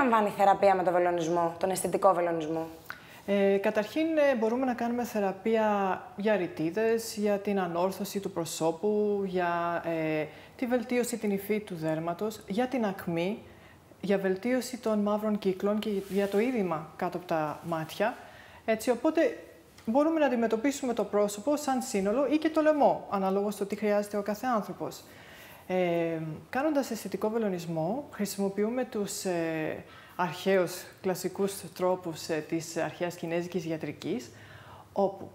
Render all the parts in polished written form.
περιλαμβάνει η θεραπεία με τον βελονισμό, τον αισθητικό βελονισμό? Καταρχήν, μπορούμε να κάνουμε θεραπεία για ρητίδες, για την ανόρθωση του προσώπου, για τη βελτίωση την υφή του δέρματος, για την ακμή, για βελτίωση των μαύρων κύκλων και για το είδημα κάτω από τα μάτια. Έτσι, οπότε μπορούμε να αντιμετωπίσουμε το πρόσωπο σαν σύνολο ή και το λαιμό, αναλόγως στο τι χρειάζεται ο κάθε άνθρωπος. Κάνοντας αισθητικό βελονισμό, χρησιμοποιούμε τους αρχαίους κλασικούς τρόπους της αρχαίας κινέζικης ιατρικής, όπου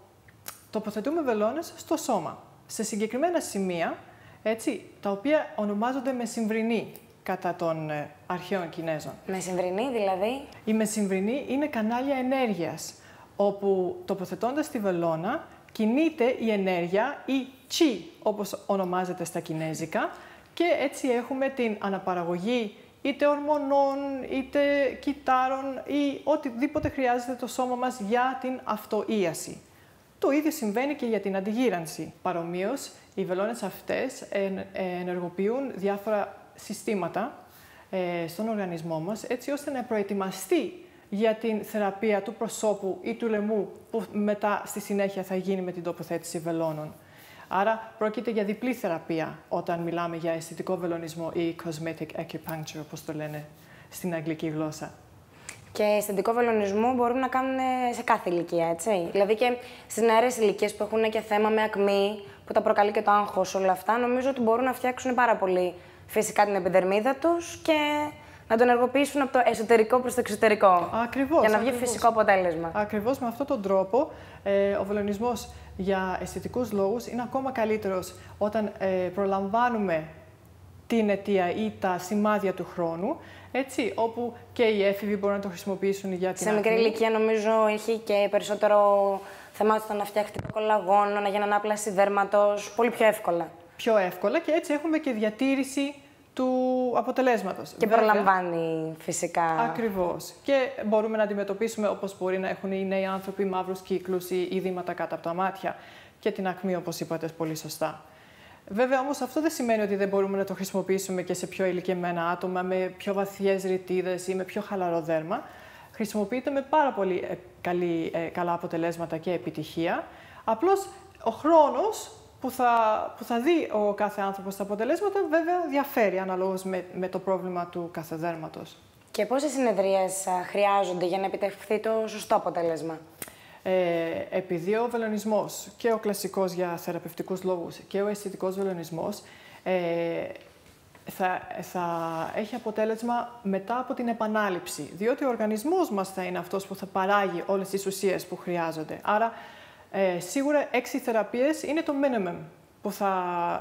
τοποθετούμε βελόνες στο σώμα, σε συγκεκριμένα σημεία, έτσι, τα οποία ονομάζονται μεσημβρινή κατά των αρχαίων Κινέζων. Μεσημβρινή δηλαδή? Η μεσημβρινή είναι κανάλια ενέργειας, όπου τοποθετώντας τη βελόνα κινείται η ενέργεια ή chi, όπως ονομάζεται στα κινέζικα, και έτσι έχουμε την αναπαραγωγή είτε ορμονών, είτε κυτάρων ή οτιδήποτε χρειάζεται το σώμα μας για την αυτοίαση. Το ίδιο συμβαίνει και για την αντιγύρανση. Παρομοίως, οι βελόνες αυτές ενεργοποιούν διάφορα συστήματα στον οργανισμό μας, έτσι ώστε να προετοιμαστεί για την θεραπεία του προσώπου ή του λαιμού που μετά στη συνέχεια θα γίνει με την τοποθέτηση βελόνων. Άρα πρόκειται για διπλή θεραπεία όταν μιλάμε για αισθητικό βελονισμό ή cosmetic acupuncture, όπως το λένε στην αγγλική γλώσσα. Και αισθητικό βελονισμό μπορούν να κάνουν σε κάθε ηλικία, έτσι. Δηλαδή και στις νεαρές ηλικίες που έχουν και θέμα με ακμή, που τα προκαλεί και το άγχος, όλα αυτά, νομίζω ότι μπορούν να φτιάξουν πάρα πολύ φυσικά την επιδερμίδα τους και να τον ενεργοποιήσουν από το εσωτερικό προς το εξωτερικό. Ακριβώς. Για να βγει φυσικό αποτέλεσμα. Ακριβώς με αυτόν τον τρόπο ο βελονισμός για αισθητικούς λόγους είναι ακόμα καλύτερος όταν προλαμβάνουμε την αιτία ή τα σημάδια του χρόνου, έτσι, όπου και οι έφηβοι μπορούν να το χρησιμοποιήσουν για την Σε μικρή ηλικία νομίζω έχει και περισσότερο θεμάτων να φτιάχνει το κολαγόνο, να γίνει ανάπλαση δέρματος, πολύ πιο εύκολα. Πιο εύκολα και έτσι έχουμε και διατήρηση του αποτελέσματος. Και προλαμβάνει φυσικά. Ακριβώς. Και μπορούμε να αντιμετωπίσουμε, όπως μπορεί να έχουν οι νέοι άνθρωποι, μαύρους κύκλους ή ειδήματα κάτω από τα μάτια και την ακμή, όπως είπατε πολύ σωστά. Βέβαια, όμως, αυτό δεν σημαίνει ότι δεν μπορούμε να το χρησιμοποιήσουμε και σε πιο ηλικιωμένα άτομα, με πιο βαθιές ρητίδες ή με πιο χαλαρό δέρμα. Χρησιμοποιείται με πάρα πολύ καλά αποτελέσματα και επιτυχία. Απλώς, ο χρόνος που θα δει ο κάθε άνθρωπος τα αποτελέσματα, βέβαια, διαφέρει αναλόγως με το πρόβλημα του κάθε δέρματος. Και πόσες συνεδρίες χρειάζονται για να επιτευχθεί το σωστό αποτέλεσμα? Επειδή ο βελονισμός, και ο κλασικός για θεραπευτικούς λόγους και ο αισθητικός βελονισμός, θα έχει αποτέλεσμα μετά από την επανάληψη, διότι ο οργανισμός μας θα είναι αυτός που θα παράγει όλες τις ουσίες που χρειάζονται. Άρα, σίγουρα 6 θεραπείες είναι το minimum που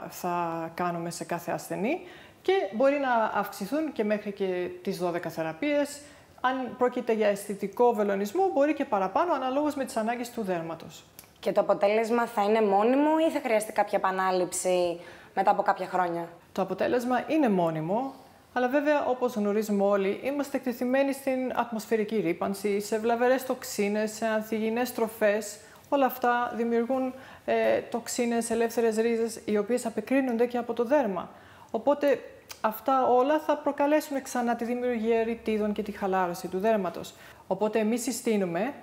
θα κάνουμε σε κάθε ασθενή και μπορεί να αυξηθούν και μέχρι και τις 12 θεραπείες. Αν πρόκειται για αισθητικό βελονισμό, μπορεί και παραπάνω, αναλόγως με τις ανάγκες του δέρματος. Και το αποτέλεσμα θα είναι μόνιμο ή θα χρειαστεί κάποια επανάληψη μετά από κάποια χρόνια? Το αποτέλεσμα είναι μόνιμο, αλλά βέβαια, όπως γνωρίζουμε όλοι, είμαστε εκτεθειμένοι στην ατμοσφαιρική ρύπανση, σε βλαβερές τοξίνες, σε ανθυγιεινές τροφές. Όλα αυτά δημιουργούν τοξίνες, ελεύθερες ρίζες, οι οποίες απεκρίνονται και από το δέρμα. Οπότε, αυτά όλα θα προκαλέσουν ξανά τη δημιουργία ρητίδων και τη χαλάρωση του δέρματος. Οπότε, εμείς συστήνουμε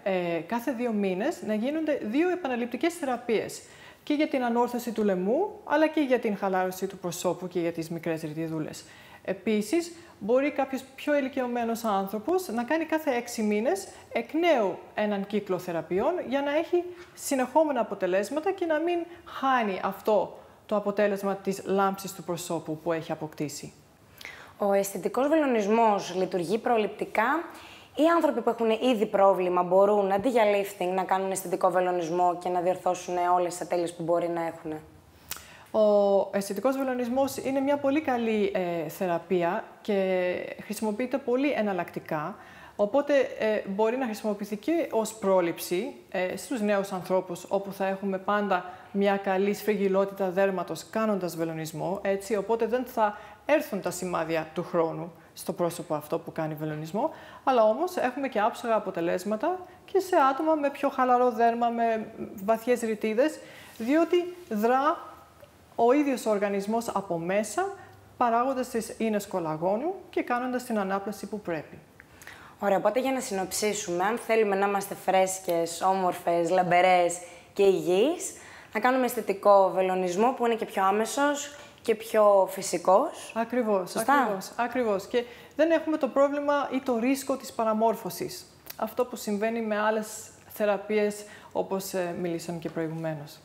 κάθε 2 μήνες να γίνονται 2 επαναληπτικές θεραπείες. Και για την ανόρθωση του λαιμού, αλλά και για την χαλάρωση του προσώπου και για τις μικρές ρητιδούλες. Επίσης, μπορεί κάποιος πιο ηλικιωμένος άνθρωπος να κάνει κάθε 6 μήνες εκ νέου έναν κύκλο θεραπείων για να έχει συνεχόμενα αποτελέσματα και να μην χάνει αυτό το αποτέλεσμα της λάμψης του προσώπου που έχει αποκτήσει. Ο αισθητικός βελονισμός λειτουργεί προληπτικά. Οι άνθρωποι που έχουν ήδη πρόβλημα μπορούν αντί για lifting να κάνουν αισθητικό βελονισμό και να διορθώσουν όλες τις ατέλειες που μπορεί να έχουν? Ο αισθητικός βελονισμός είναι μια πολύ καλή θεραπεία και χρησιμοποιείται πολύ εναλλακτικά. Οπότε μπορεί να χρησιμοποιηθεί και ως πρόληψη στους νέους ανθρώπους, όπου θα έχουμε πάντα μια καλή σφριγγυλότητα δέρματος κάνοντας βελονισμό, έτσι, οπότε δεν θα έρθουν τα σημάδια του χρόνου στο πρόσωπο αυτό που κάνει βελονισμό, αλλά όμως έχουμε και άψογα αποτελέσματα και σε άτομα με πιο χαλαρό δέρμα, με βαθιές ρητίδες, διότι δρά ο ίδιος ο οργανισμός από μέσα, παράγοντας τις ίνες κολαγόνου και κάνοντας την ανάπλαση που πρέπει. Ωραία, οπότε για να συνοψίσουμε, αν θέλουμε να είμαστε φρέσκες, όμορφες, λαμπερές και υγιείς, να κάνουμε αισθητικό βελονισμό που είναι και πιο άμεσος και πιο φυσικός. Ακριβώς, Σωστά? ακριβώς. Και δεν έχουμε το πρόβλημα ή το ρίσκο της παραμόρφωσης. Αυτό που συμβαίνει με άλλες θεραπείες, όπως μιλήσαμε και προηγουμένως.